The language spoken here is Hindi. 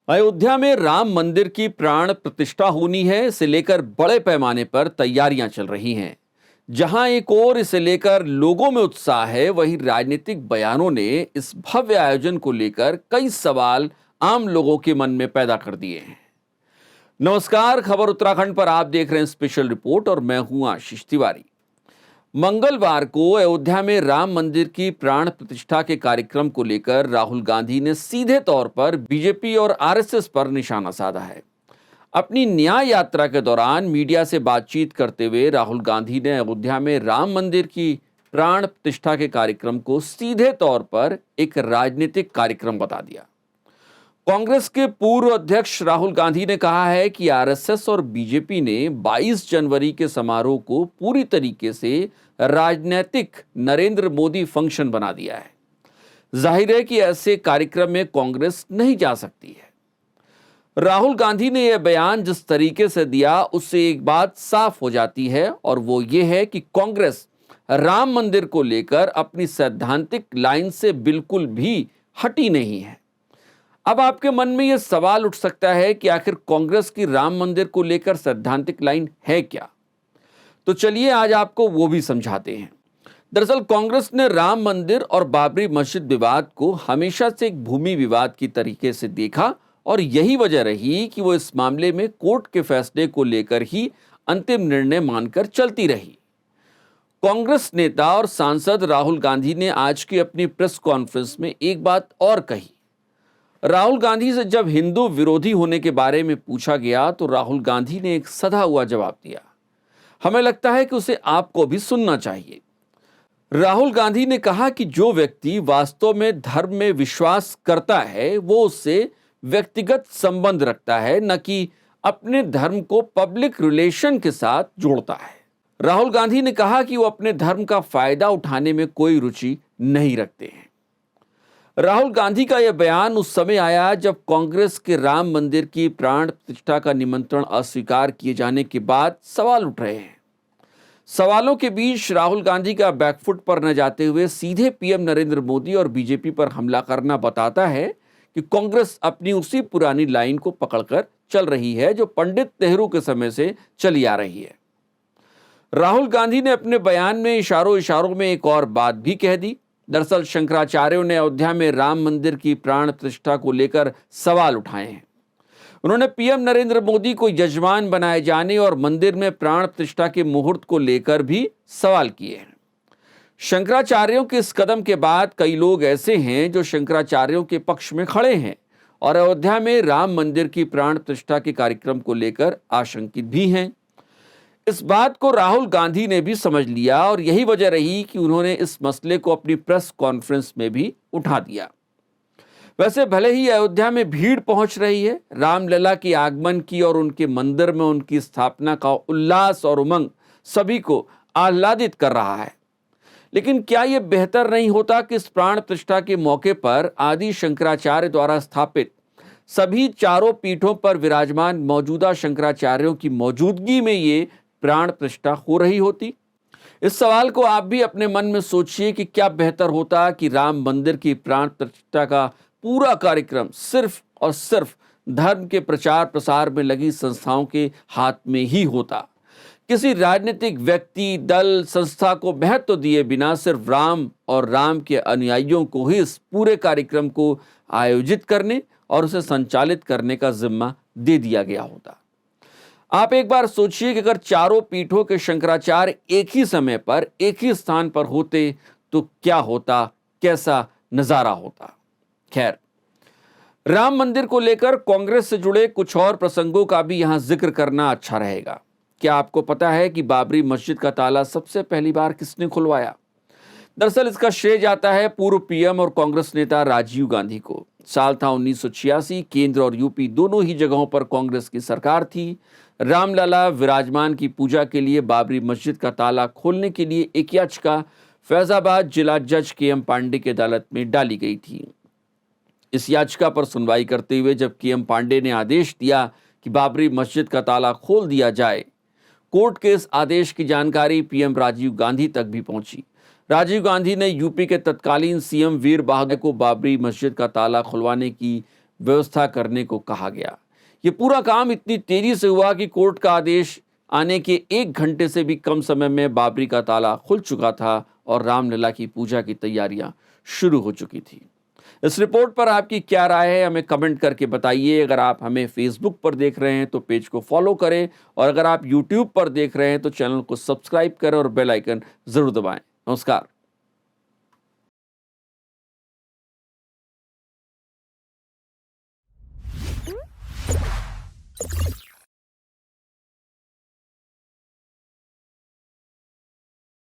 अयोध्या में राम मंदिर की प्राण प्रतिष्ठा होनी है। इसे लेकर बड़े पैमाने पर तैयारियां चल रही हैं। जहां एक ओर इसे लेकर लोगों में उत्साह है, वहीं राजनीतिक बयानों ने इस भव्य आयोजन को लेकर कई सवाल आम लोगों के मन में पैदा कर दिए हैं। नमस्कार, खबर उत्तराखंड पर आप देख रहे हैं स्पेशल रिपोर्ट और मैं हूं आशीष तिवारी। मंगलवार को अयोध्या में राम मंदिर की प्राण प्रतिष्ठा के कार्यक्रम को लेकर राहुल गांधी ने सीधे तौर पर बीजेपी और आरएसएस पर निशाना साधा है। अपनी न्याय यात्रा के दौरान मीडिया से बातचीत करते हुए राहुल गांधी ने अयोध्या में राम मंदिर की प्राण प्रतिष्ठा के कार्यक्रम को सीधे तौर पर एक राजनीतिक कार्यक्रम बता दिया। कांग्रेस के पूर्व अध्यक्ष राहुल गांधी ने कहा है कि आरएसएस और बीजेपी ने 22 जनवरी के समारोह को पूरी तरीके से राजनीतिक नरेंद्र मोदी फंक्शन बना दिया है। जाहिर है कि ऐसे कार्यक्रम में कांग्रेस नहीं जा सकती है। राहुल गांधी ने यह बयान जिस तरीके से दिया, उससे एक बात साफ हो जाती है और वो ये है कि कांग्रेस राम मंदिर को लेकर अपनी सैद्धांतिक लाइन से बिल्कुल भी हटी नहीं है। अब आपके मन में यह सवाल उठ सकता है कि आखिर कांग्रेस की राम मंदिर को लेकर सैद्धांतिक लाइन है क्या? तो चलिए आज आपको वो भी समझाते हैं। दरअसल कांग्रेस ने राम मंदिर और बाबरी मस्जिद विवाद को हमेशा से एक भूमि विवाद की तरीके से देखा और यही वजह रही कि वो इस मामले में कोर्ट के फैसले को लेकर ही अंतिम निर्णय मानकर चलती रही। कांग्रेस नेता और सांसद राहुल गांधी ने आज की अपनी प्रेस कॉन्फ्रेंस में एक बात और कही। राहुल गांधी से जब हिंदू विरोधी होने के बारे में पूछा गया तो राहुल गांधी ने एक सधा हुआ जवाब दिया। हमें लगता है कि उसे आपको भी सुनना चाहिए। राहुल गांधी ने कहा कि जो व्यक्ति वास्तव में धर्म में विश्वास करता है वो उससे व्यक्तिगत संबंध रखता है, न कि अपने धर्म को पब्लिक रिलेशन के साथ जोड़ता है। राहुल गांधी ने कहा कि वो अपने धर्म का फायदा उठाने में कोई रुचि नहीं रखते हैं। राहुल गांधी का यह बयान उस समय आया जब कांग्रेस के राम मंदिर की प्राण प्रतिष्ठा का निमंत्रण अस्वीकार किए जाने के बाद सवाल उठ रहे हैं। सवालों के बीच राहुल गांधी का बैकफुट पर न जाते हुए सीधे पीएम नरेंद्र मोदी और बीजेपी पर हमला करना बताता है कि कांग्रेस अपनी उसी पुरानी लाइन को पकड़कर चल रही है जो पंडित नेहरू के समय से चली आ रही है। राहुल गांधी ने अपने बयान में इशारों इशारों में एक और बात भी कह दी। दरअसल शंकराचार्यों ने अयोध्या में राम मंदिर की प्राण प्रतिष्ठा को लेकर सवाल उठाए हैं। उन्होंने पीएम नरेंद्र मोदी को यजमान बनाए जाने और मंदिर में प्राण प्रतिष्ठा के मुहूर्त को लेकर भी सवाल किए हैं। शंकराचार्यों के इस कदम के बाद कई लोग ऐसे हैं जो शंकराचार्यों के पक्ष में खड़े हैं और अयोध्या में राम मंदिर की प्राण प्रतिष्ठा के कार्यक्रम को लेकर आशंकित भी हैं। इस बात को राहुल गांधी ने भी समझ लिया और यही वजह रही कि उन्होंने इस मसले को अपनी प्रेस कॉन्फ्रेंस में भी उठा दिया। वैसे भले ही अयोध्या में भीड़ पहुंच रही है, रामलला के आगमन की और उनके मंदिर में उनकी स्थापना का उल्लास और उमंग सभी को आह्लादित कर रहा है, लेकिन क्या यह बेहतर नहीं होता कि इस प्राण प्रतिष्ठा के मौके पर आदि शंकराचार्य द्वारा स्थापित सभी चारों पीठों पर विराजमान मौजूदा शंकराचार्यों की मौजूदगी में ये प्राण प्रतिष्ठा हो रही होती? इस सवाल को आप भी अपने मन में सोचिए कि क्या बेहतर होता कि राम मंदिर की प्राण प्रतिष्ठा का पूरा कार्यक्रम सिर्फ और सिर्फ धर्म के प्रचार प्रसार में लगी संस्थाओं के हाथ में ही होता, किसी राजनीतिक व्यक्ति, दल, संस्था को महत्व दिए बिना सिर्फ राम और राम के अनुयायियों को ही इस पूरे कार्यक्रम को आयोजित करने और उसे संचालित करने का जिम्मा दे दिया गया होता। आप एक बार सोचिए कि अगर चारों पीठों के शंकराचार्य एक ही समय पर एक ही स्थान पर होते तो क्या होता, कैसा नजारा होता। खैर, राम मंदिर को लेकर कांग्रेस से जुड़े कुछ और प्रसंगों का भी यहां जिक्र करना अच्छा रहेगा। क्या आपको पता है कि बाबरी मस्जिद का ताला सबसे पहली बार किसने खुलवाया? दरअसल इसका श्रेय जाता है पूर्व पीएम और कांग्रेस नेता राजीव गांधी को। साल था 1986। केंद्र और यूपी दोनों ही जगहों पर कांग्रेस की सरकार थी। रामलला विराजमान की पूजा के लिए बाबरी मस्जिद का ताला खोलने के लिए एक याचिका फैजाबाद जिला जज के.एम. पांडे की अदालत में डाली गई थी। इस याचिका पर सुनवाई करते हुए जब के.एम. पांडे ने आदेश दिया कि बाबरी मस्जिद का ताला खोल दिया जाए, कोर्ट के इस आदेश की जानकारी पीएम राजीव गांधी तक भी पहुंची। राजीव गांधी ने यूपी के तत्कालीन सीएम वीर बहादुर को बाबरी मस्जिद का ताला खुलवाने की व्यवस्था करने को कहा गया। ये पूरा काम इतनी तेजी से हुआ कि कोर्ट का आदेश आने के 1 घंटे से भी कम समय में बाबरी का ताला खुल चुका था और रामलला की पूजा की तैयारियां शुरू हो चुकी थी। इस रिपोर्ट पर आपकी क्या राय है, हमें कमेंट करके बताइए। अगर आप हमें फेसबुक पर देख रहे हैं तो पेज को फॉलो करें, और अगर आप यूट्यूब पर देख रहे हैं तो चैनल को सब्सक्राइब करें और बेल आइकन जरूर दबाएं। नमस्कार।